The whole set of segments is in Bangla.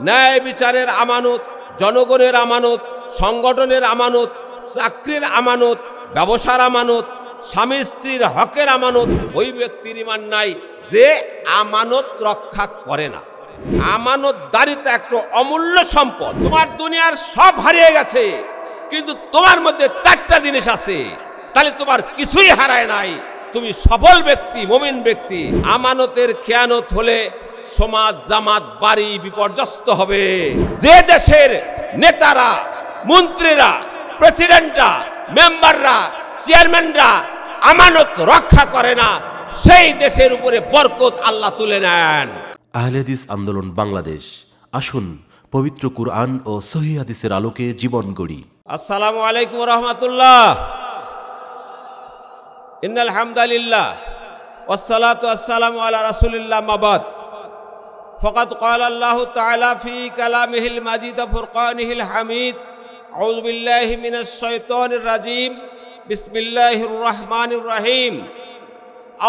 ন্যায় বিচারের আমানত, জনগণের আমানত, সংগঠনের আমানত, চাকরির আমানত, ব্যবসার আমানত, স্বামী স্ত্রীর হকের আমানত, ওই ব্যক্তির ঈমান নাই যে আমানত রক্ষা করে না। আমানতদারিতা একটা অমূল্য সম্পদ। তোমার দুনিয়ার সব হারিয়ে গেছে, কিন্তু তোমার মধ্যে চারটা জিনিস আছে, তাহলে তোমার কিছুই হারায় নাই, তুমি সফল ব্যক্তি, মুমিন ব্যক্তি। আমানতের খেয়ানত হলে সমাজ, জামাত, বাড়ি বিপর্যস্ত হবে। যে দেশের নেতারা, মন্ত্রীরা, প্রেসিডেন্টরা, মেম্বাররা, চেয়ারম্যানরা আমানত রক্ষা করে না, সেই দেশের উপরে বরকত আল্লাহ তুলে নেন। আহলে হাদিস আন্দোলন বাংলাদেশ, আসুন পবিত্র কুরআন ও সহিহ হাদিসের আলোকে জীবন গড়ি। আসসালামু আলাইকুম ওয়া রাহমাতুল্লাহ। ইন্নাল হামদালিল্লাহ ওয়াসসালাতু ওয়াসসালামু আলা রাসূলিল্লাহ, মা বাদ। ফাকাদ ক্বালা আল্লাহু তাআলা ফি কালামিহিল মাজিদ ওয়া ফুরকানিহিল হামিদ। আউযু বিল্লাহি মিনাশ শাইতানির রাজীম। বিসমিল্লাহির রহমানির রহিম।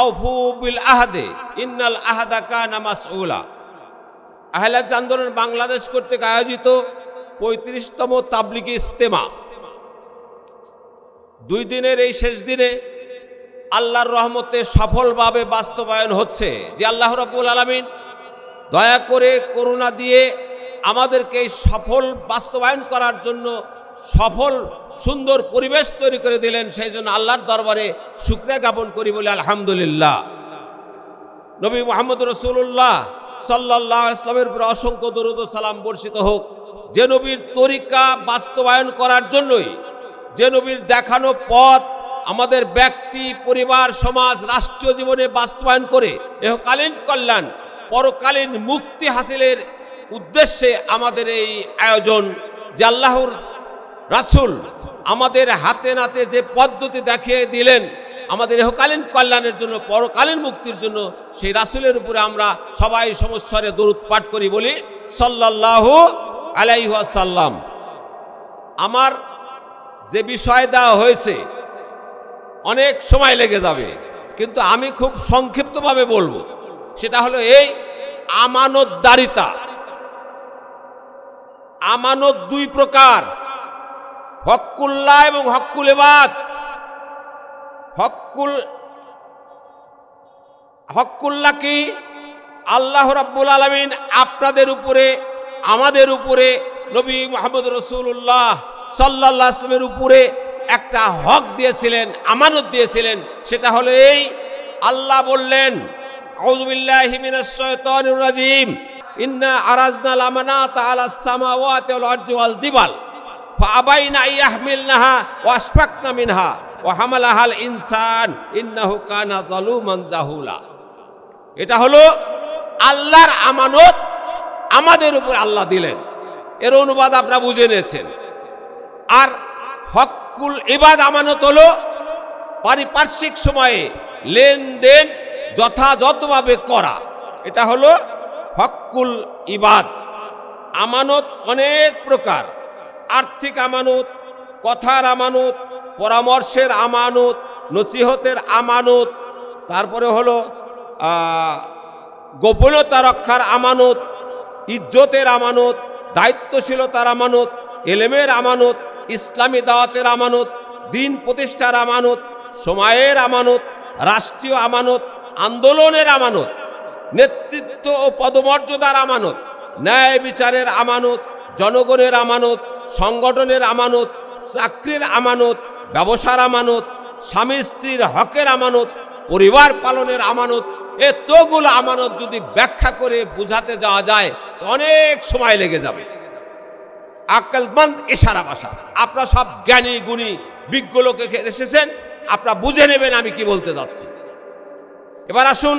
আউফু বিল আহদে ইন্নাল আহদা কানা মাসউলা। আহলে হাদিস আন্দোলন বাংলাদেশ কর্তৃক আয়োজিত ৩৫তম তাবলিগি ইজতেমা, 2 দিনের এই শেষ দিনে আল্লাহর রহমতে সফলভাবে বাস্তবায়ন হচ্ছে। যে আল্লাহ রাব্বুল আলামিন দয়া করে করুণা দিয়ে আমাদেরকে এই সফল বাস্তবায়ন করার জন্য সফল সুন্দর পরিবেশ তৈরি করে দিলেন, সেই জন্য আল্লাহর দরবারে শুকরিয়া জ্ঞাপন করি, বলে আলহামদুলিল্লাহ। নবী মুহাম্মদ রাসূলুল্লাহ সাল্লাল্লাহু আলাইহি ওয়াসাল্লামের উপর অসংখ্য দরুদ ও সালাম বর্ষিত হোক। যে নবীর তরিকা বাস্তবায়ন করার জন্যই, যে নবীর দেখানো পথ আমাদের ব্যক্তি, পরিবার, সমাজ, রাষ্ট্রীয় জীবনে বাস্তবায়ন করে ইহকালীন কল্যাণ, পরকালীন মুক্তি হাসিলের উদ্দেশ্যে আমাদের এই আয়োজন। যে আল্লাহর রাসূল আমাদের হাতে নাতে যে পদ্ধতি দেখিয়ে দিলেন আমাদের ইহকালীন কল্যাণের জন্য, পরকালীন মুক্তির জন্য, সেই রাসূলের উপরে আমরা সবাই সমস্বরে দরুদ পাঠ করি, বলি সাল্লাল্লাহু আলাইহি ওয়াসাল্লাম। আমার যে বিষয় দেওয়া হয়েছে অনেক সময় লেগে যাবে, কিন্তু আমি খুব সংক্ষিপ্তভাবে বলবো। সেটা হলো এই আমানতদারিতা। আমানত 2 প্রকার, হক্কুল্লাহ এবং হক্কুল ইবাদ। হক্কুল্লাহ কি? আল্লাহ রাব্বুল আলামিন আপনাদের উপরে, আমাদের উপরে, নবী মুহাম্মদ রাসূলুল্লাহ সাল্লাল্লাহু আলাইহি ওয়াসাল্লামের উপরে একটা হক দিয়েছিলেন, আমানত দিয়েছিলেন। সেটা হলো এই, আল্লাহ বললেন আউযু বিল্লাহি মিনাশ শাইতানির রাজীম। ইন্না আরাজনাল আমানাতা আলাস সামাওয়াতি ওয়াল আরদি ওয়াল জিবাল ফাআবাইনা ইয়াহমিলনাহা ওয়া আশফাকনা মিনহা ওয়া হামালাহাল ইনসান ইন্নাহু কানা যালুমান জাহুলা। এটা হলো আল্লাহর আমানত, আমাদের উপর আল্লাহ দিলেন। এর অনুবাদ আপনারা বুঝে নিয়েছেন। আর হক্কুল ইবাদ আমানত হলো পারিপার্শ্বিক সময়ে লেনদেন যথাযথভাবে করা, এটা হলো হক্কুল ইবাদ। আমানত অনেক প্রকার, আর্থিক আমানত, কথার আমানত, পরামর্শের আমানত, নসিহতের আমানত, তারপরে হলো গোপনীয়তা রক্ষার আমানত, ইজ্জতের আমানত, দায়িত্বশীলতার আমানত, এলেমের আমানত, ইসলামী দাওয়াতের আমানত, দিন প্রতিষ্ঠার আমানত, সময়ের আমানত, রাষ্ট্রীয় আমানত, আন্দোলনের আমানত, নেতৃত্ব ও পদমর্যাদার আমানত, ন্যায় বিচারের আমানত, জনগণের আমানত, সংগঠনের আমানত, চাকরির আমানত, ব্যবসার আমানত, স্বামী স্ত্রীর হকের আমানত, পরিবার পালনের আমানত। এতগুলো আমানত যদি ব্যাখ্যা করে বুঝাতে যাওয়া যায় তো অনেক সময় লেগে যাবে। আকলমন্দ ইশারা ভাষা, আপনারা সব জ্ঞানী গুণী বিজ্ঞ লোকে এসেছেন, আপনারা বুঝে নেবেন আমি কি বলতে যাচ্ছি। এবার আসুন,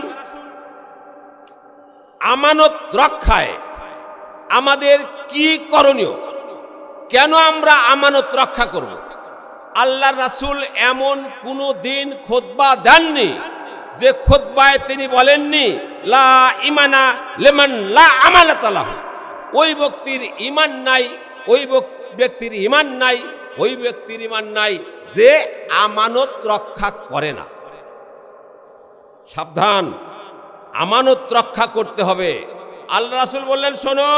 আমানত রক্ষায় আমাদের কি করণীয়, কেন আমরা আমানত রক্ষা করব? আল্লাহর রাসূল এমন কোনো দিন খুতবা দেননি যে খুতবায় তিনি বলেননি লা ঈমানা লিমান লা আমানাতা লাহু। ওই ব্যক্তির ঈমান নাই, ওই ব্যক্তির ঈমান নাই, ওই ব্যক্তির ঈমান নাই যে আমানত রক্ষা করে না। সাবধান, আমানত রক্ষা করতে হবে। আল্লাহ রাসূল বললেন, শোনো,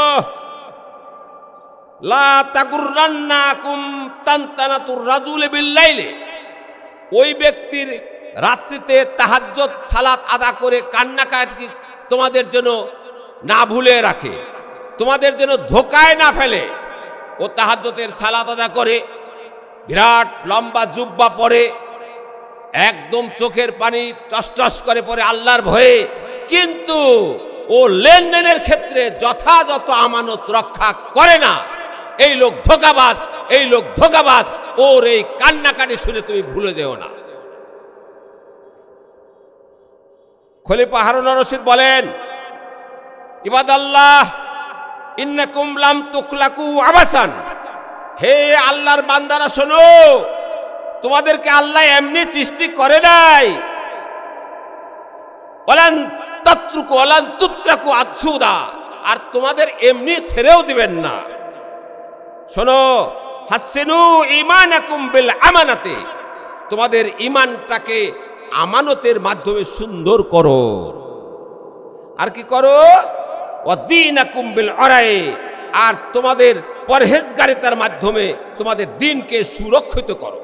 লা তাগুররান্নাকুম তানতানাতুর রাজুল বিল্লাইলে, ওই ব্যক্তির রাত্রিতে তাহাজ্জুদ সালাত আদা করে কান্নাকাটি তোমাদের জন্য না ভুলে রাখে, তোমাদের জন্য ধোকায় না ফেলে। ও তাহাজ্জুদের সালাত আদা করে, বিরাট লম্বা জুব্বা পরে, একদম চোখের পানি টস করে পরে আল্লাহর ভয়ে, কিন্তু ও লেনদেনের ক্ষেত্রে যথাযথ আমানত রক্ষা করে না। এই লোক ধোঁকাবাজ, এই লোক ধোঁকাবাজ। ওর এই কান্নাকাটি শুনে তুমি ভুলে যেও না। খলিফা হারুন আর রশিদ বলেন, ইবাদাল্লাহ ইন্নাকুম লাম তুখলাকু আবাসান, হে আল্লাহর বান্দারা শোনো, তোমাদেরকে আল্লাহ এমনি সৃষ্টি করে নাই। ওয়ালান তাতরুকু ওয়ালান তুতরাকু আদসুদা, আর তোমাদের এমনি ছেড়েও দিবেন না। শোনো, হাসিনু ঈমানাকুম বিল আমানাতি, তোমাদের ঈমানটাকে আমানতের মাধ্যমে সুন্দর করো। আর কি করো? ওয়াদীনাকুম বিল আরাই, আর তোমাদের পরহেজগারিতার মাধ্যমে তোমাদের দ্বীনকে সুরক্ষিত করো।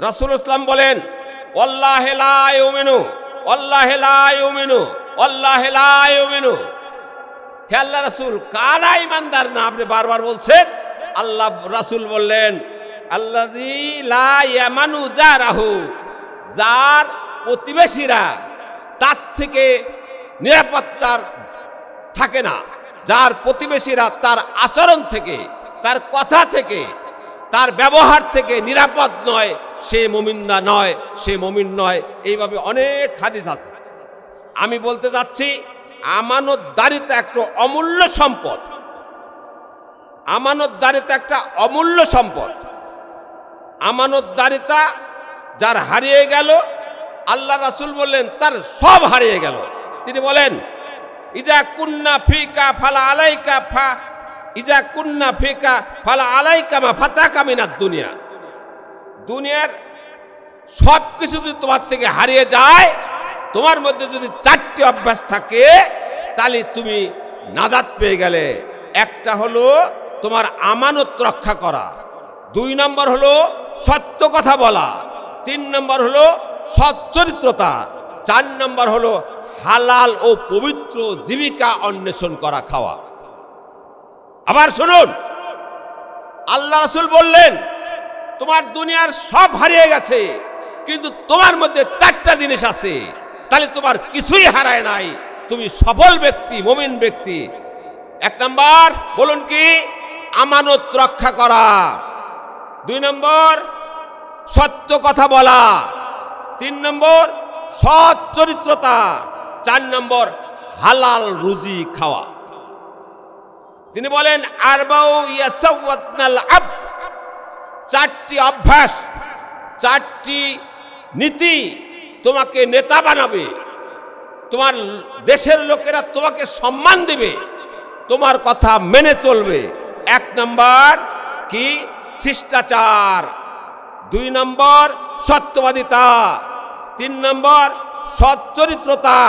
রাসূল ইসলাম বলেন, ওয়াল্লাহি লা ইউমিনু ওয়াল্লাহি লা ইউমিনু ওয়াল্লাহি লা ইউমিনু। হে আল্লাহ রাসূল, কারা ঈমানদার না আপনি বারবার বলছেন? আল্লাহ রাসূল বললেন, আল্লাযী লা ইয়ামানু জারাহু, যার প্রতিবেশীরা তার থেকে নিরাপত্তার থাকে না, যার প্রতিবেশীরা তার আচরণ থেকে, তার কথা থেকে, তার ব্যবহার থেকে নিরাপদ নয়, সে মুমিনদা নয়, সে মুমিন নয়। এইভাবে অনেক হাদিস আছে। আমি বলতে যাচ্ছি, আমানতদারিতা একটা অমূল্য সম্পদ। আমানতদারিতা একটা অমূল্য সম্পদ। আমানতদারিতা যার হারিয়ে গেল, আল্লাহ রাসূল বললেন তার সব হারিয়ে গেল। তিনি বলেন, ইজা কুন্না ফিকা ফালা আলাইকা ফা ইজা কুন্না ফিকা ফালা আলাইকা মা ফাতাকা মিনাদ দুনিয়া। দুনিয়ার সব কিছু যদি তোমার থেকে হারিয়ে যায়, তোমার মধ্যে যদি 4টি অভ্যাস থাকে, তাহলে তুমি নাজাত পেয়ে গেলে। একটা হলো তোমার আমানত রক্ষা করা, 2 নম্বর হলো সত্য কথা বলা, 3 নম্বর হলো সচ্চরিত্রতা, 4 নম্বর হলো হালাল ও পবিত্র জীবিকা অন্বেষণ করা, খাওয়া। আবার শুনুন, আল্লাহ রাসূল বললেন, তোমার দুনিয়ার সব হারিয়ে গেছে, কিন্তু তোমার মধ্যে 4টা জিনিস আছে, তাহলে তোমার কিছুই হারায় নাই, তুমি সফল ব্যক্তি, মুমিন ব্যক্তি। 1 নম্বর বলুন কি? আমানত রক্ষা করা। 2 নম্বর সত্য কথা বলা। 3 নম্বর সৎ চরিত্রতা। 4 নম্বর হালাল রুজি খাওয়া। তিনি বলেন, আরবাউ ইয়াসাওয়াতনাল আবদ, 4টি অভ্যাস, 4টি নীতি তোমাকে নেতা বানাবে। তোমার দেশের লোকেরা তোমাকে সম্মান দিবে, তোমার কথা মেনে চলবে। 1 নম্বর কি? শিষ্টাচার। 2 নম্বর সত্যবাদিতা। 3 নম্বর সচ্চরিত্রতা।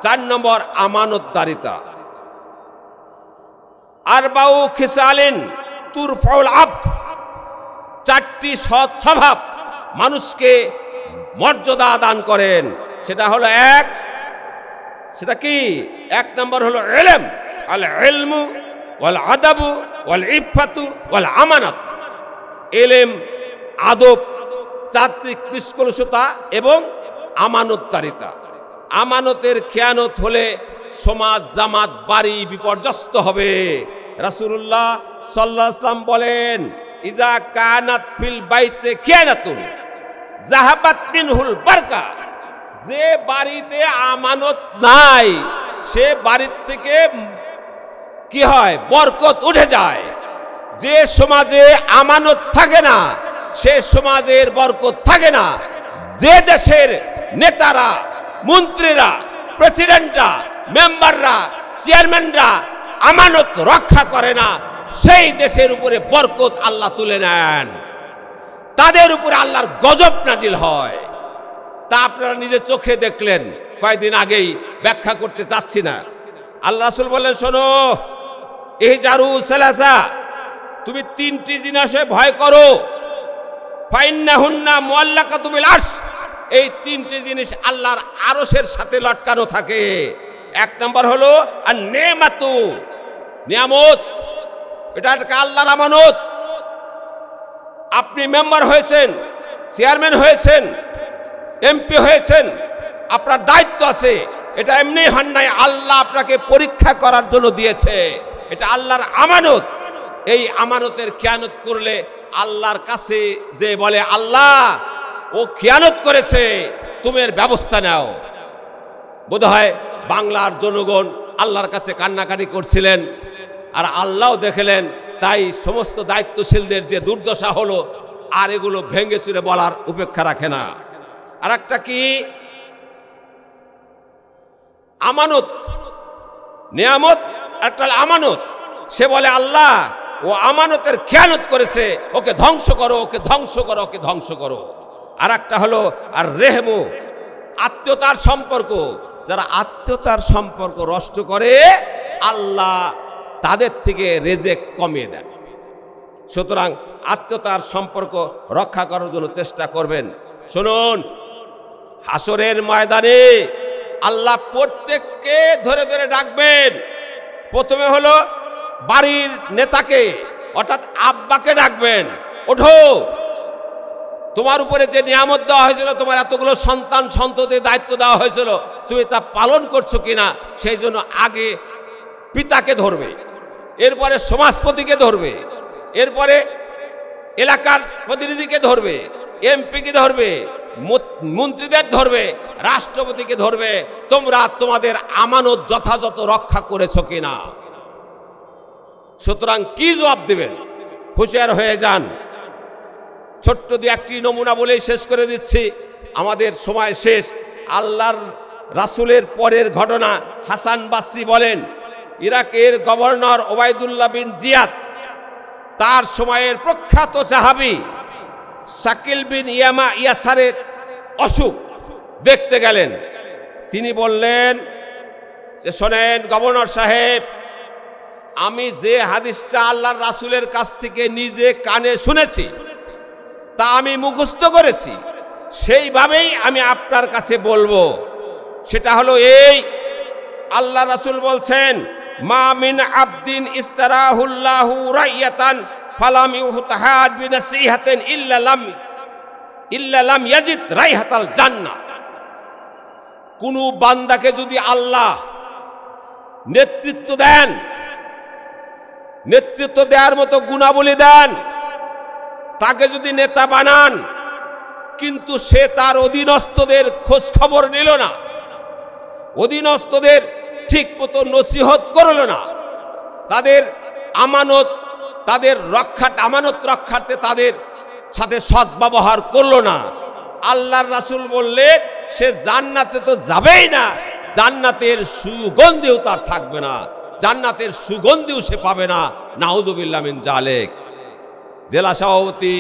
4 নম্বর আমানতদারিতা। আরবাউ খিসালিন তুরফাউল আবদ, 4টি সৎ স্বভাব মানুষকে মর্যাদা দান করেন। সেটা হলো সেটা কি? 1 নম্বর হলো ইলম, আল ইলমু ওয়াল আদাবু ওয়াল ইফাতু ওয়াল আমানাত। ইলম, আদব, চারিত্রিক নিষ্কলুষতা এবং আমানতদারিতা। আমানতের খেয়ানত হলে সমাজ, জামাত, বাড়ি বিপর্যস্ত হবে। রাসূলুল্লাহ সাল্লাল্লাহু আলাইহি ওয়াসাল্লাম বলেন, ইজা কানাত ফিল বাইতে খিয়ানাতুন যাহাবাত মিনহুল বারকা, যে বাড়িতে আমানত নাই সে বাড়ির থেকে কি হয়? বরকত উঠে যায়। যে সমাজে আমানত থাকে না সে সমাজের বরকত থাকে না। যে দেশের নেতারা, মন্ত্রীরা, প্রেসিডেন্টরা, মেম্বাররা, চেয়ারম্যানরা আমানত রক্ষা করে না, সেই দেশের উপরে বরকত আল্লাহ তুলে নেন, তাদের উপরে আল্লাহর গজব নাজিল হয়। তা আপনারা নিজে চোখে দেখলেন, কয়েকদিন আগেই, ব্যাখ্যা করতে চাচ্ছি না। আল্লাহ রাসূল বললেন, শোনো, ইহজারু সালাসা, তুমি তিনটি জিনিসে ভয় করো। ফাইন্নাহুন্না মুআল্লাকাতু বিল আরশ, এই তিনটি জিনিস আল্লাহর আরশের সাথে লটকানো থাকে। এক নাম্বার হলো আর নেমাতু, নিয়ামত, এটা একটা আল্লাহর আমানত। আপনি মেম্বার হয়েছেন, চেয়ারম্যান হয়েছেন, এমপি হয়েছেন, আপনার দায়িত্ব আছে। এটা এমনি হন নাই, আল্লাহ আপনাকে পরীক্ষা করার জন্য দিয়েছে। এটা আল্লাহর আমানত। এই আমানতের খেয়ানত করলে আল্লাহর কাছে যে বলে আল্লাহ ও খেয়ানত করেছে, তুমি এর ব্যবস্থা নাও। বোধহয় বাংলার জনগণ আল্লাহর কাছে কান্নাকাটি করছিলেন, আর আল্লাহও দেখলেন। তাই সমস্ত দায়িত্বশীলদের যে দুর্দশা হলো, আর এগুলো ভেঙে চুরে বলার উপেক্ষা রাখে না। আর একটা কি, আমানত, নিয়ামত একটা আমানত। সে বলে আল্লাহ ও আমানতের খেয়ানত করেছে, ওকে ধ্বংস করো, ওকে ধ্বংস করো, ওকে ধ্বংস করো। আর একটা হলো আর রেহমু, আত্মীয়তার সম্পর্ক। যারা আত্মীয়তার সম্পর্ক নষ্ট করে, আল্লাহ তাদের থেকে রেজেক কমিয়ে দেন। সুতরাং আত্মীয়তার সম্পর্ক রক্ষা করার জন্য চেষ্টা করবেন। শুনুন, হাসরের ময়দানে আল্লাহ প্রত্যেককে ধরে ধরে ডাকবেন। প্রথমে হলো বাড়ির নেতাকে, অর্থাৎ আব্বাকে ডাকবেন, ওঠো, তোমার উপরে যে নিয়ামত দেওয়া হয়েছিল, তোমার এতগুলো সন্তান সন্ততির দায়িত্ব দেওয়া হয়েছিল, তুমি তা পালন করছো কিনা, সেই জন্য আগে পিতাকে ধরবে, এরপরে সমাজপতিকে ধরবে, এরপরে এলাকার প্রতিনিধিকে ধরবে, এমপিকে ধরবে, মন্ত্রীদের ধরবে, রাষ্ট্রপতিকে ধরবে। তোমরা তোমাদের আমানত যথাযথ রক্ষা করেছো কিনা। সুতরাং কি জবাব দেবেন, হুঁশিয়ার হয়ে যান। ছোট্ট দু একটি নমুনা বলেই শেষ করে দিচ্ছি, আমাদের সময় শেষ। আল্লাহর রাসূলের পরের ঘটনা। হাসান বাসরি বলেন, ইরাকের গভর্নর ওবায়দুল্লাহ বিন জিয়াদ তার সময়ের প্রখ্যাত সাহাবী শাকিল বিন ইয়াসারের অসুখ দেখতে গেলেন। তিনি বললেন যে, শোনেন গভর্নর সাহেব, আমি যে হাদিসটা আল্লাহর রাসূলের কাছ থেকে নিজে কানে শুনেছি, তা আমি মুখস্থ করেছি, সেইভাবেই আমি আপনার কাছে বলবো। সেটা হলো এই, আল্লাহ রাসূল বলছেন, মা মিন আবদিন ইস্তারাহুল্লাহু রাইয়াতান ফালাম ইউহতাহাদ বিনাসিহাতিন ইল্লা লাম ইয়াজিদ রাইহাতাল জান্নাহ। কোন বান্দাকে যদি আল্লাহ নেতৃত্ব দেন, নেতৃত্ব দেওয়ার মতো গুণাবলী দেন, তাকে যদি নেতা বানান, কিন্তু সে তার অধীনস্থদের খোঁজ খবর নিল না, অধীনস্থদের ঠিক মতো নসিহত করল না, তাদের আমানত রক্ষার্থে তাদের সাথে সদ্ব্যবহার করল না, আল্লাহর রাসূল বললেন সে জান্নাতে তো যাবেই না, জান্নাতের সুগন্ধিও তার থাকবে না, জান্নাতের সুগন্ধিও সে পাবে না। নাউযুবিল্লাহ মিন জালিক। জেলা সভাপতি,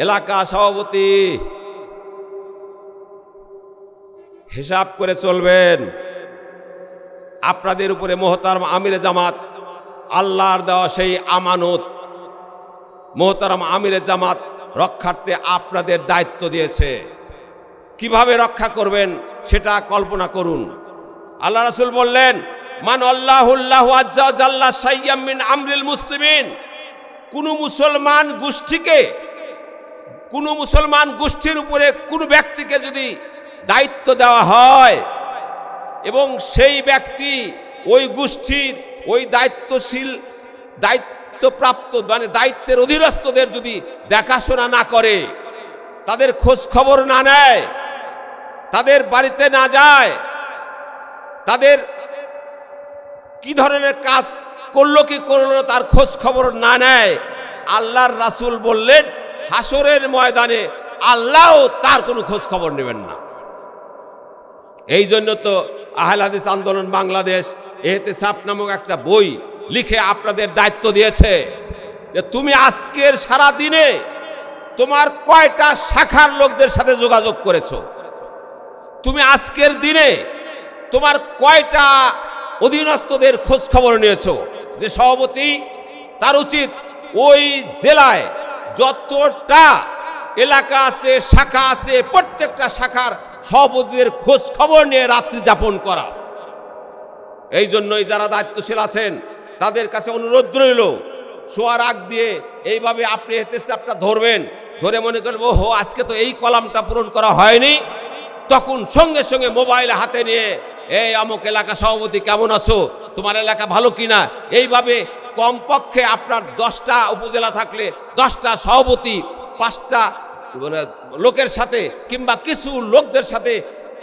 এলাকা সভাপতি, হিসাব করে চলবেন। আপনাদের উপরে মোহতারম আমিরে জামাত, আল্লাহর দেওয়া সেই আমানত, মোহতারম আমিরে জামাত রক্ষার্থে আপনাদের দায়িত্ব দিয়েছে। কিভাবে রক্ষা করবেন সেটা কল্পনা করুন। আল্লাহ রাসূল বললেন, মান আল্লাহুল্লাহু আজ্জা জাল্লা শাইয়্যাম মিন আমরিল মুসলিমিন। কোন মুসলমান গোষ্ঠীর উপরে কোন ব্যক্তিকে যদি দায়িত্ব দেওয়া হয়, এবং সেই ব্যক্তি ওই গোষ্ঠীর ওই দায়িত্বপ্রাপ্ত মানে দায়িত্বের অধীনস্থদের যদি দেখাশোনা না করে, তাদের খোঁজ খবর না নেয়, তাদের বাড়িতে না যায়, তাদের কি ধরনের কাজ করলো কি করলো না তার খোঁজ খবর না নেয়, আল্লাহর রাসূল বললেন হাসরের ময়দানে আল্লাহও তার কোনো খোঁজ খবর নেবেন না। এই জন্য তো আহলে হাদিস আন্দোলন বাংলাদেশ ইহতিসাব নামক একটা বই লিখে আপনাদের দায়িত্ব দিয়েছে যে তুমি আজকের সারা দিনে তোমার কয়টা শাখার লোকদের সাথে যোগাযোগ করেছো, তুমি আজকের দিনে তোমার কয়টা অধীনস্থদের খোঁজ খবর নিয়েছো, যে সভাপতি তার উচিত ওই জেলায় যতটা এলাকা আছে, শাখা আছে, প্রত্যেকটা শাখার সভাপতিদের খোঁজ খবর নিয়ে রাত্রি যাপন করা। এই জন্যই যারা দায়িত্বশীল আছেন তাদের কাছে অনুরোধ রইল, শোয়ার আগ দিয়ে এইভাবে আপনি আপনারা ধরবেন, ধরে মনে করবো হো আজকে তো এই কলামটা পূরণ করা হয়নি, তখন সঙ্গে সঙ্গে মোবাইল হাতে নিয়ে এই আমক এলাকা সভাপতি কেমন আছো, তোমার এলাকা ভালো কিনা, এইভাবে কমপক্ষে আপনার 10টা উপজেলা থাকলে 10টা সভাপতি 5টা লোকের সাথে কিংবা কিছু লোকদের সাথে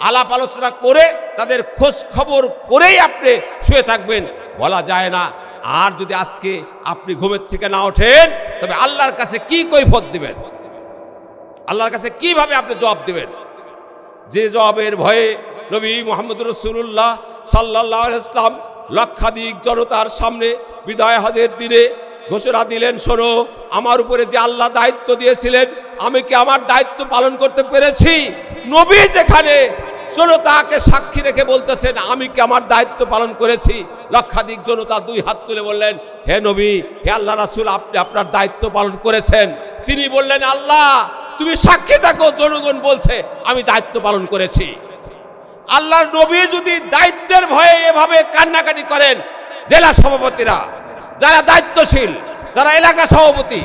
আলাপ আলোচনা করে তাদের খোঁজ খবর করেই আপনি শুয়ে থাকবেন। বলা যায় না। আর যদি আজকে আপনি ঘুমের থেকে না ওঠেন তবে আল্লাহর কাছে কি কৈফিয়ত দিবেন, আল্লাহর কাছে কিভাবে আপনি জবাব দিবেন? যে জবাবের ভয়ে নবী মুহাম্মদ রাসূলুল্লাহ সাল্লাল্লাহু আলাইহি ওয়াসাল্লাম লক্ষাধিক জনতার সামনে বিদায় হজের দিনে ঘোষণা দিলেন, শোনো, আমার উপরে যে আল্লাহ দায়িত্ব দিয়েছিলেন আমি কি আমার দায়িত্ব পালন করতে পেরেছি? নবী যেখানে শোনো তাকে সাক্ষী রেখে বলতেছেন আমি কি আমার দায়িত্ব পালন করেছি? লক্ষাধিক জনতা 2 হাত তুলে বললেন, হে নবী, হে আল্লাহ রাসূল, আপনি আপনার দায়িত্ব পালন করেছেন। তিনি বললেন, আল্লাহ তুমি সাক্ষী থাকো, জনগণ বলছে আমি দায়িত্ব পালন করেছি। আল্লাহর নবী যদি দায়িত্বের ভয়ে এভাবে কান্নাকাটি করেন, জেলা সভাপতিরা যারা দায়িত্বশীল, যারা এলাকা সভাপতি,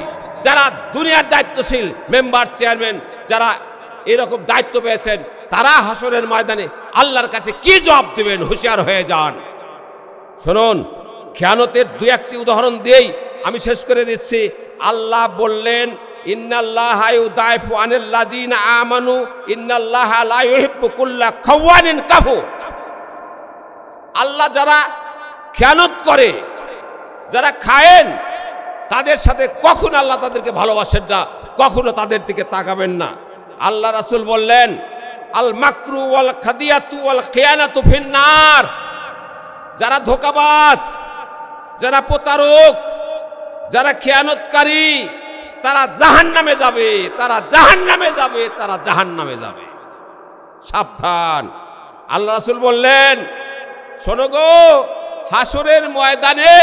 যারা দুনিয়ার দায়িত্বশীল মেম্বার চেয়ারম্যান, যারা এরকম দায়িত্ব পেয়েছেন, তারা হাসরের ময়দানে আল্লাহর কাছে কি জবাব দিবেন? হুঁশিয়ার হয়ে যান। শুনুন, খেয়ানতের 2-1টি উদাহরণ দিয়েই আমি শেষ করে দিচ্ছি। আল্লাহ বললেন, ইন্নাল্লাহা ইউদাইফু আনিল লাযিনা আমানু ইন্নাল্লাহা লা ইউহিব্বু কুল্লা খাওয়ানিন কাফুর। আল্লাহ যারা খেয়ানত করে, যারা খায়েন, তাদের সাথে কখনো আল্লাহ তাদেরকে ভালোবাসেন না, কখনো তাদের দিকে তাকাবেন না। আল্লাহ রাসূল বললেন, আল মাকরু ওয়াল খাদিয়াতু ওয়াল খিয়ানাতু ফিন্নার। যারা ধোঁকাবাজ, যারা প্রতারক, যারা খেয়ানতকারী, তারা জাহান্নামে যাবে, তারা জাহান্নামে যাবে, তারা জাহান্নামে যাবে। সাবধান। আল্লাহ রাসূল বললেন, শোনো গো, হাসরের ময়দানে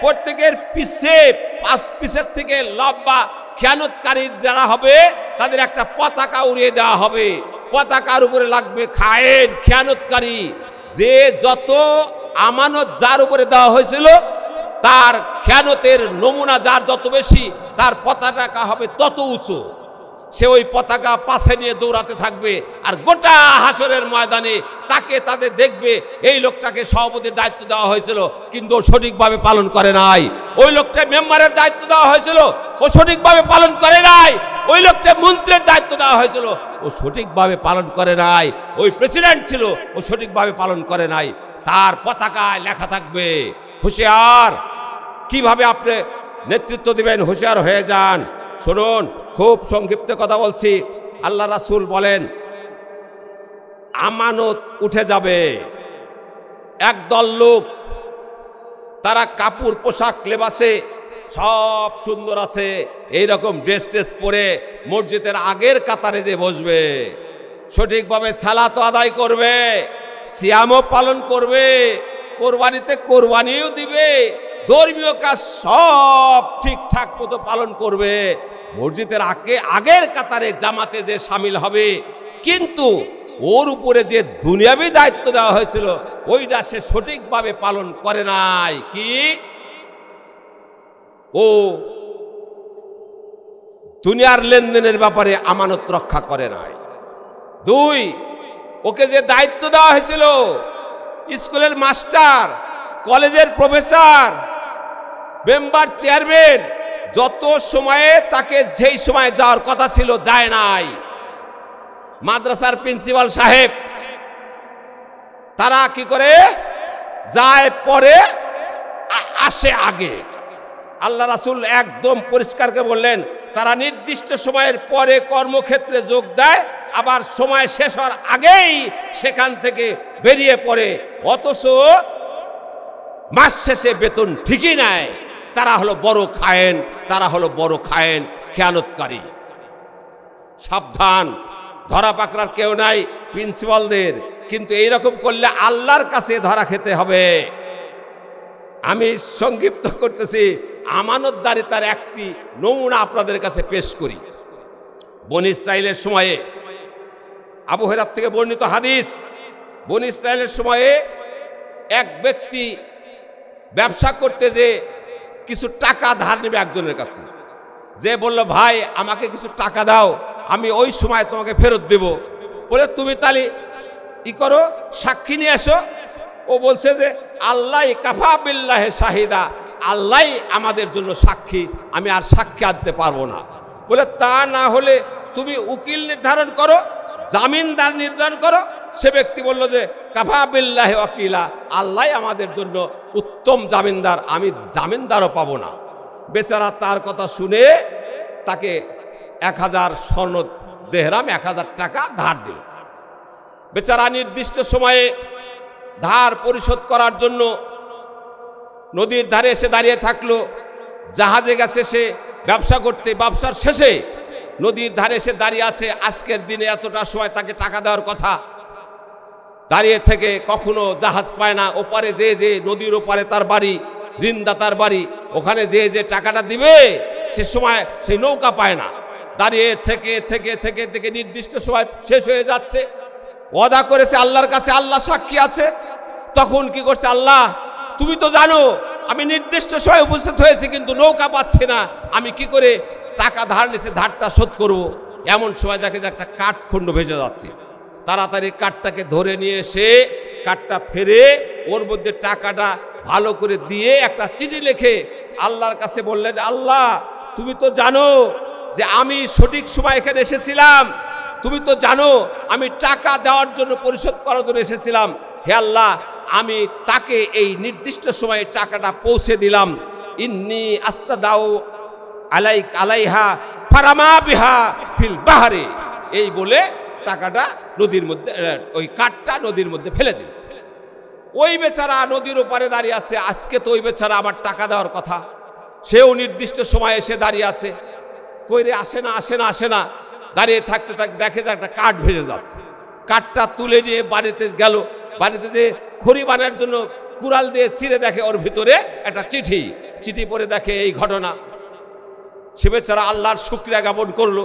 প্রত্যেকের পিছে 5 পিছের থেকে লম্বা খেয়ানতকারী যারা হবে তাদের একটা পতাকা উড়িয়ে দেওয়া হবে। পতাকার উপরে লাগবে খায়েন, খেয়ানতকারী। যে যত আমানত যার উপরে দেওয়া হয়েছিল তার খেয়ানতের নমুনা যার যত বেশি, তার পতাকা হবে তত উঁচু। সে ওই পতাকা পাশে নিয়ে দৌড়াতে থাকবে, আর গোটা হাসরের ময়দানে তাকে তাদের দেখবে, এই লোকটাকে সভাপতির দায়িত্ব দেওয়া হয়েছিল কিন্তু সঠিকভাবে পালন করে নাই। ওই লোকটা মেম্বারের দায়িত্ব দেওয়া হয়েছিল, ও সঠিকভাবে পালন করে নাই। ওই লোকটা মন্ত্রীর দায়িত্ব দেওয়া হয়েছিল, ও সঠিকভাবে পালন করে নাই। ওই প্রেসিডেন্ট ছিল, ও সঠিকভাবে পালন করে নাই। তার পতাকায় লেখা থাকবে হুঁশিয়ার। কিভাবে আপনি নেতৃত্ব দিবেন? হুঁশিয়ার হয়ে যান। শুনুন, খুব সংক্ষিপ্ত কথা বলছি। আল্লাহ রাসূল বলেন, আমানত উঠে যাবে। একদল লোক, তারা কাপড় পোশাক লেবাসে সব সুন্দর আছে, এইরকম ড্রেস ট্রেস পরে মসজিদের আগের কাতারে যে বসবে, সঠিকভাবে সালাত আদায় করবে, সিয়ামও পালন করবে, কোরবানিতে কোরবানিও দিবে, ধর্মীয় কাজ সব ঠিকঠাক মতো পালন করবে, মসজিদের আগের কাতারে জামাতে যে শামিল হবে, কিন্তু ওর উপরে যে দুনিয়াবি দায়িত্ব দেওয়া হয়েছিল ওইটা সে সঠিকভাবে পালন করে নাই। কি? ও দুনিয়ার লেনদেনের ব্যাপারে আমানত রক্ষা করে নাই। 2, ওকে যে দায়িত্ব দেওয়া হয়েছিল, স্কুলের মাস্টার, কলেজের প্রফেসর, মেম্বার, চেয়ারম্যান, যত সময়ে তাকে যেই সময় যাওয়ার কথা ছিল যায় নাই। মাদ্রাসার প্রিন্সিপাল সাহেব, তারা কি করে? যায় পরে, আসে আগে। আল্লাহ রাসূল একদম পরিষ্কার করে বললেন, তারা নির্দিষ্ট সময়ের পরে কর্মক্ষেত্রে যোগ দেয়, আবার সময় শেষ হওয়ার আগেই সেখান থেকে বেরিয়ে পড়ে, অথচ মাস শেষে বেতন ঠিকই নেয়। তারা হলো বড় খায়েন, তারা হলো বড় খায়েন, খেয়ানতকারী। সাবধান, ধরা পাকড়ার কেউ নাই প্রিন্সিপালদের, কিন্তু এইরকম করলে আল্লাহর কাছে ধরা খেতে হবে। আমি সংক্ষিপ্ত করতেছি, আমানতদারিতার একটি নমুনা আপনাদের কাছে পেশ করি। বনী ইসরাইলের সময়ে, আবু হুরায়রা থেকে বর্ণিত হাদিস, বনী ইসরাইলের সময়ে এক ব্যক্তি ব্যবসা করতে যে কিছু টাকা ধার নেবে একজনের কাছে, যে বলল, ভাই আমাকে কিছু টাকা দাও, আমি ওই সময় তোমাকে ফেরত দেব। বলে, তুমি তাহলে ই করো, সাক্ষী নিয়ে এসো। ও বলছে যে আল্লাহ কাফা বিল্লাহে শাহিদা, আল্লাহ আমাদের জন্য সাক্ষী, আমি আর সাক্ষী আনতে পারবো না। বলে, তা না হলে তুমি উকিল নির্ধারণ করো, জামিনদার নির্ধারণ করো। সে ব্যক্তি বলল যে কাফা বিল্লাহি ওয়াকিলা, আল্লাহ আমাদের জন্য উত্তম জামিনদার, আমি জামিনদারও পাবো না। বেচারা তার কথা শুনে তাকে 1000 স্বর্ণ দেহরাম, 1000 টাকা ধার দিল। বেচারা নির্দিষ্ট সময়ে ধার পরিশোধ করার জন্য নদীর ধারে এসে দাঁড়িয়ে থাকলো। জাহাজে গেছে সে ব্যবসা করতে, ব্যবসার শেষে নদীর ধারে এসে দাঁড়িয়ে আছে। আজকের দিনে এতটা সময় তাকে টাকা দেওয়ার কথা, দাঁড়িয়ে থেকে কখনো জাহাজ পায় না। ওপারে যে নদীর ওপারে তার বাড়ি, ঋণদাতার বাড়ি, ওখানে যে টাকাটা দিবে সে সময় সেই নৌকা পায় না। দাঁড়িয়ে থেকে থেকে থেকে থেকে নির্দিষ্ট সময় শেষ হয়ে যাচ্ছে। ওয়াদা করেছে আল্লাহর কাছে, আল্লাহ সাক্ষী আছে। তখন কি করছে, আল্লাহ তুমি তো জানো আমি নির্দিষ্ট সময় উপস্থিত হয়েছি, কিন্তু নৌকা পাচ্ছি না, আমি কি করে টাকা ধার নিয়েছি, ধারটা শোধ করব। এমন সময় দেখে যে একটা কাঠখণ্ড ভেসে যাচ্ছে। তাড়াতাড়ি কাঠটাকে ধরে নিয়ে এসে কাঠটা ফেরে ওর মধ্যে টাকাটা ভালো করে দিয়ে একটা চিঠি লিখে আল্লাহর কাছে বললেন, আল্লাহ তুমি তো জানো যে আমি সঠিক সময় এখানে এসেছিলাম, তুমি তো জানো আমি টাকা দেওয়ার জন্য, পরিশোধ করার জন্য এসেছিলাম। হে আল্লাহ, আমি তাকে এই নির্দিষ্ট সময়ে টাকাটা পৌঁছে দিলাম। ইন্নি আস্তাদাউ আলাইহা ফারামা বিহা ফিল বাহারে, এই বলে টাকাটা নদীর মধ্যে, ওই কাঠটা নদীর মধ্যে ফেলে দিল। ওই বেচারা নদীর ওপারে দাঁড়িয়ে আছে। আজকে তো ওই বেচারা আমার টাকা দেওয়ার কথা, সেও নির্দিষ্ট সময় এসে দাঁড়িয়ে আছে। কইরে আসে না, আসে না, আসে না। দাঁড়িয়ে থাকতে থাকতে দেখে যে একটা কাঠ ভেসে যাচ্ছে। কাঠটা তুলে নিয়ে বাড়িতে গেল। বাড়িতে যে খড়ি বানার জন্য কুড়াল দিয়ে ছিঁড়ে দেখে ওর ভিতরে একটা চিঠি পড়ে দেখে এই ঘটনা। সে বেচারা আল্লাহর শুকরিয়া জ্ঞাপন করলো।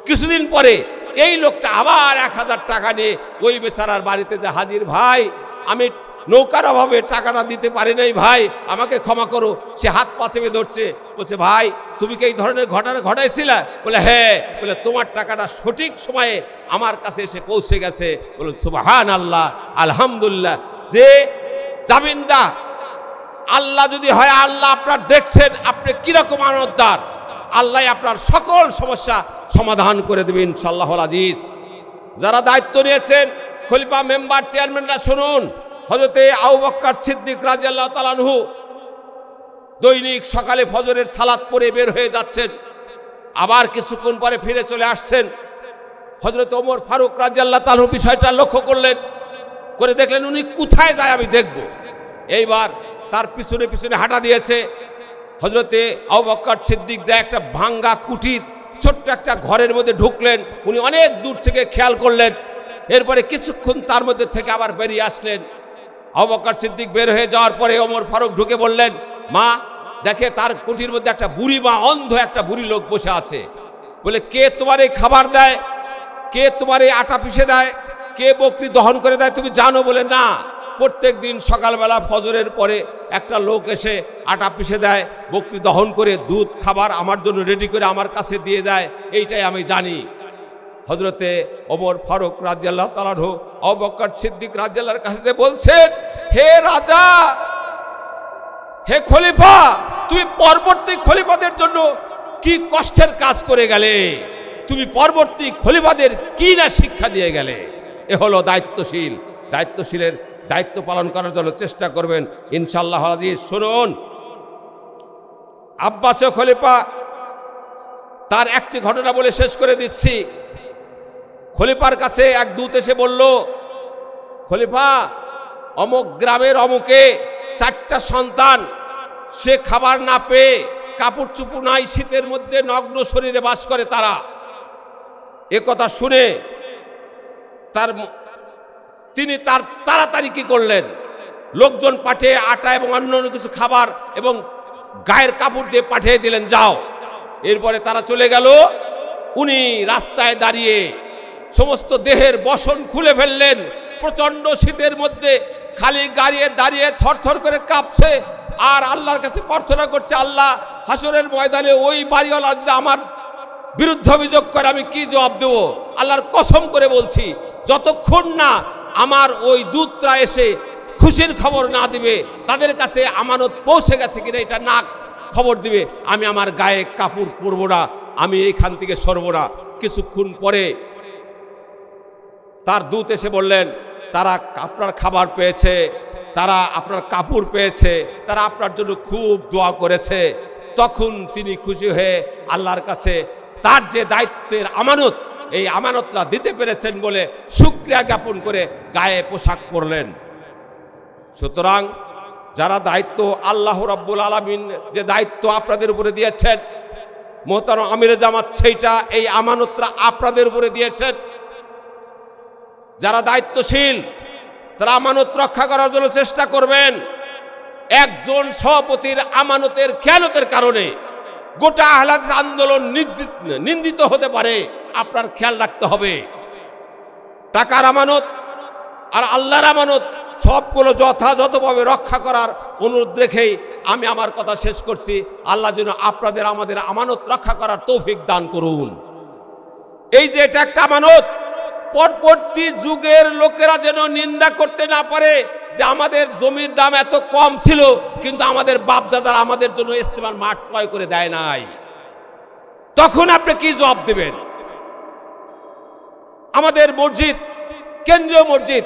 কিছুদিন পরে এই লোকটা আবার 1000 টাকা নিয়ে ওই বেচারার বাড়িতে যে হাজির, ভাই আমি নৌকার অভাবে টাকাটা দিতে পারি নাই, ভাই আমাকে ক্ষমা করো। সে হাত পা চেপে ধরছে, বলছে, ভাই তুমি কি এই ধরনের ঘটনা ঘটাইছিলা? বলে, হ্যাঁ। বলে, তোমার টাকাটা সঠিক সময়ে আমার কাছে এসে পৌঁছে গেছে। বলুন সুবহানাল্লাহ, আলহামদুলিল্লাহ। যে জামিনদার আল্লাহ যদি হয়, আল্লাহ আপনার দেখছেন আপনি কিরকম আমানতদার, আল্লাহ আপনার সকল সমস্যা সমাধান করে দেবেন ইনশাআল্লাহুল আজিজ। যারা দায়িত্ব নিয়েছেন, খলিফা, মেম্বার, চেয়ারম্যানরা শুনুন। হযরতে আবু বকর সিদ্দিক রাদিয়াল্লাহু তাআলা আনহু দৈনিক সকালে ফজরের সালাত পড়ে বের হয়ে যাচ্ছেন, আবার কিছুক্ষণ পরে ফিরে চলে আসছেন। হযরত ওমর ফারুক রাদিয়াল্লাহু তাআলা বিষয়টা লক্ষ্য করলেন, করে দেখলেন উনি কোথায় যায় আমি দেখব। এইবার তার পিছনে পিছনে হাঁটা দিয়েছে। হযরতে আবু বকর সিদ্দিক যায় একটা ভাঙ্গা কুটির, ছোট্ট একটা ঘরের মধ্যে ঢুকলেন। উনি অনেক দূর থেকে খেয়াল করলেন। এরপরে কিছুক্ষণ তার মধ্যে থেকে আবার বেরিয়ে আসলেন। আবু বকর সিদ্দিক বের হয়ে যাওয়ার পরে ওমর ফারুক ঢুকে বললেন, মা দেখে তার কুটির মধ্যে একটা বুড়ি মা, অন্ধ একটা বুড়ি লোক বসে আছে। বলে, কে তোমার এই খাবার দেয়, কে তোমার এই আটা পিষে দেয়, কে বকরি দহন করে দেয় তুমি জানো? বলে, না, প্রত্যেক দিন সকালবেলা ফজরের পরে একটা লোক এসে আটা পিষে দেয়, বকরি দহন করে দুধ খাবার আমার জন্য রেডি করে আমার কাছে দিয়ে যায়, এইটাই আমি জানি। হযরতে ওমর ফারুক রাদিয়াল্লাহু তাআলা আনহু আবু বকর সিদ্দিক রাদিয়াল্লাহর কাছে বলছেন, হে রাজা, হে খলিফা, তুমি পরবর্তী খলিফাদের জন্য কি কষ্টের কাজ করে গেলে, তুমি পরবর্তী খলিফাদের কি না শিক্ষা দিয়ে গেলে। এ হলো দায়িত্বশীল। দায়িত্বশীলের দায়িত্ব পালন করার জন্য চেষ্টা করবেন ইনশাআল্লাহ আজিজ। শুনুন, আব্বাসীয় খলিফা, তার একটি ঘটনা বলে শেষ করে দিচ্ছি। খলিফার কাছে এক দূত এসে বলল, খলিফা, অমুক গ্রামের অমুকে 4টা সন্তান, সে খাবার না পেয়ে, কাপড় চুপু নাই, শীতের মধ্যে নগ্ন শরীরে বাস করে তারা। এ কথা শুনে তিনি তার তাড়াতাড়ি কি করলেন, লোকজন পাঠিয়ে আটা এবং অন্য কিছু খাবার এবং গায়ের কাপড় দিয়ে পাঠিয়ে দিলেন, যাও। এরপরে তারা চলে গেল। উনি রাস্তায় দাঁড়িয়ে সমস্ত দেহের বসন খুলে ফেললেন। প্রচন্ড শীতের মধ্যে খালি গাড়িয়ে দাঁড়িয়ে থরথর করে কাঁপছে আর আল্লাহর কাছে প্রার্থনা করছে, আল্লাহ, হাসরের ময়দানে ওই বাড়িওয়ালা যদি আমার বিরুদ্ধে অভিযোগ করে আমি কি জবাব দেব? আল্লাহর কসম করে বলছি, যতক্ষণ না আমার ওই দূতরা এসে খুশির খবর না দিবে, তাদের কাছে আমানত পৌঁছে গেছে কিনা এটা না খবর দিবে, আমি আমার গায়ে কাপড় পরবো না, আমি এইখান থেকে সরব না। কিছুক্ষণ পরে তার দূত এসে বললেন, তারা আপনার খাবার পেয়েছে, তারা আপনার কাপড় পেয়েছে, তারা আপনার জন্য খুব দোয়া করেছে। তখন তিনি খুশি হয়ে আল্লাহর কাছে তার যে দায়িত্বের আমানত, এই আমানতটা দিতে পেরেছেন বলে শুকরিয়া জ্ঞাপন করে গায়ে পোশাক পরলেন। সুতরাং যারা দায়িত্ব আল্লাহ রাব্বুল আলামিন যে দায়িত্ব আপনাদের উপরে দিয়েছেন, মোহতারাম আমিরে জামাত সেইটা এই আমানতটা আপনাদের উপরে দিয়েছেন। যারা দায়িত্বশীল তারা আমানত রক্ষা করার জন্য চেষ্টা করবেন। একজন সভাপতির আমানতের খেয়ানতের কারণে গোটা আহলে হাদিস আন্দোলন নিন্দিত হতে পারে, আপনার খেয়াল রাখতে হবে। টাকার আমানত আর আল্লাহর আমানত সবগুলো যথাযথভাবে রক্ষা করার অনুরোধ রেখেই আমি আমার কথা শেষ করছি। আল্লাহ যেন আপনাদের আমাদের আমানত রক্ষা করার তৌফিক দান করুন। এই যে এটা একটা আমানত, পরবর্তী যুগের লোকেরা যেন নিন্দা করতে না পারে যে আমাদের জমির দাম এত কম ছিল কিন্তু আমাদের বাপ দাদারা আমাদের জন্য ইস্তেমার মাঠ ক্রয় করে দেয় নাই। তখন আপনি কি জবাব দেবেন? আমাদের মসজিদ, কেন্দ্রীয় মসজিদ,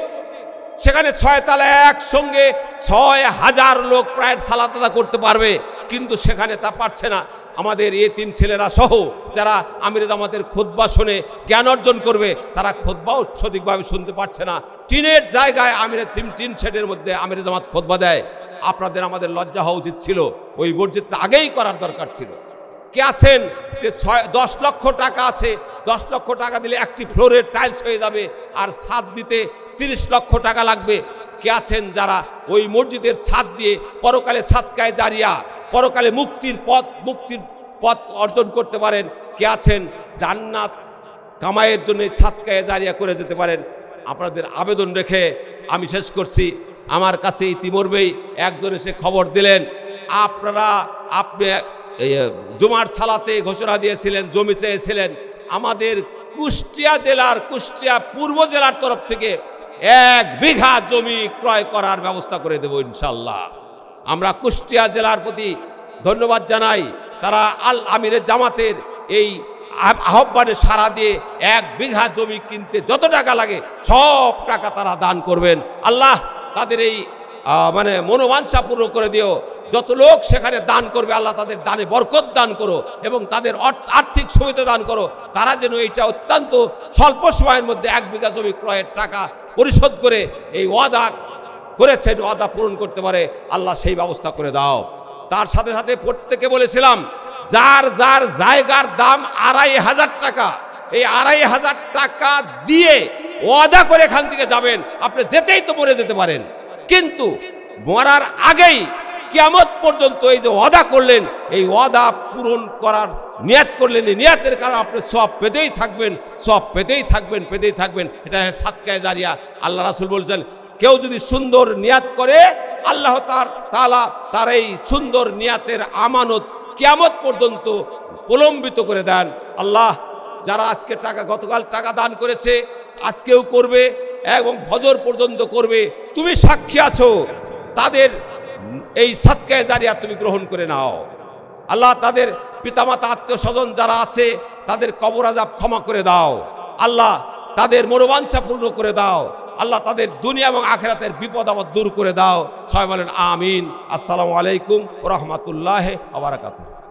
সেখানে 6 তলা একসঙ্গে 6000 লোক প্রায় সালাত আদায় করতে পারবে, কিন্তু সেখানে তা পারছে না। আমাদের এতিম ছেলেরা সহ যারা আমিরে জামাতের খুতবা শুনে জ্ঞান অর্জন করবে, তারা খুতবাও সঠিকভাবে শুনতে পারছে না। টিনের জায়গায় টিন শেডের মধ্যে আমিরে জামাত খুতবা দেয়। আপনাদের আমাদের লজ্জা হওয়া উচিত ছিল, ওই মসজিদটা আগেই করার দরকার ছিল। কে আছেন যে 10 লক্ষ টাকা আছে, 10 লক্ষ টাকা দিলে একটি ফ্লোরের টাইলস হয়ে যাবে, আর ছাদ দিতে 30 লক্ষ টাকা লাগবে? কে আছেন যারা ওই মসজিদের ছাদ দিয়ে পরকালে সাদকায়ে জারিয়া, পরকালে মুক্তির পথ অর্জন করতে পারেন? কে আছেন জান্নাত কামাইয়ের জন্য সাদকায়ে জারিয়া করে যেতে পারেন? আপনাদের আবেদন রেখে আমি শেষ করছি। আমার কাছে ইতিমধ্যেই একজন এসে খবর দিলেন, আপনি জুমার সালাতে ঘোষণা দিয়েছিলেন, জমি চেয়েছিলেন। আমাদের কুষ্টিয়া জেলার, কুষ্টিয়া পূর্ব জেলার তরফ থেকে 1 বিঘা জমি ক্রয় করার ব্যবস্থা করে দেব ইনশাল্লাহ। আমরা কুষ্টিয়া জেলার প্রতি ধন্যবাদ জানাই। তারা আল আমিরে জামাতের এই আহ্বানে সাড়া দিয়ে 1 বিঘা জমি কিনতে যত টাকা লাগে সব টাকা তারা দান করবেন। আল্লাহ তাদের এই মনোবাঞ্ছা পূর্ণ করে দিও। যত লোক সেখানে দান করবে, আল্লাহ তাদের দানে বরকত দান করো এবং তাদের আর্থিক সুবিধা দান করো। তারা যেন এইটা অত্যন্ত স্বল্প সময়ের মধ্যে 1 বিঘা জমি ক্রয়ের টাকা পরিশোধ করে এই ওয়াদা করেছেন, ওয়াদা পূরণ করতে পারে। আল্লাহ সেই ব্যবস্থা করে দাও। তার সাথে সাথে প্রত্যেকে বলেছিলাম, যার যার জায়গার দাম 2500 টাকা, এই 2500 টাকা দিয়ে ওয়াদা করে এখান থেকে যাবেন। আপনি যেতেই তো মরে যেতে পারেন, কিন্তু মরার আগেই কিয়ামত পর্যন্ত এই যে ওয়াদা করলেন, এই ওয়াদা পূরণ করার নিয়াত করলেন। এই নিয়াতের কারণে আপনি সওয়াব পেতেই থাকবেন, সওয়াব পেতেই থাকবেন, পেতেই থাকবেন। এটা সাদকায়ে জারিয়া। আল্লাহ রাসূল বলছেন, কেউ যদি সুন্দর নিয়াত করে, আল্লাহ তাআলা তার এই সুন্দর নিয়াতের আমানত কিয়ামত পর্যন্ত প্রলম্বিত করে দেন। আল্লাহ, যারা আজকে গতকাল টাকা দান করেছে, আজকেও করবে এবং ফজর পর্যন্ত করবে, তুমি সাক্ষী আছো, তাদের এই সাদকায়ে জারিয়া তুমি গ্রহণ করে নাও। আল্লাহ, তাদের পিতামাতা আত্মীয় স্বজন যারা আছে তাদের কবর আযাব ক্ষমা করে দাও। আল্লাহ, তাদের মনোবাঞ্ছা পূর্ণ করে দাও। আল্লাহ, তাদের দুনিয়া এবং আখিরাতের বিপদ আপদ দূর করে দাও। সবাই বলেন আমিন। আসসালামু আলাইকুম ওয়া রাহমাতুল্লাহি ওয়া বারাকাতুহু।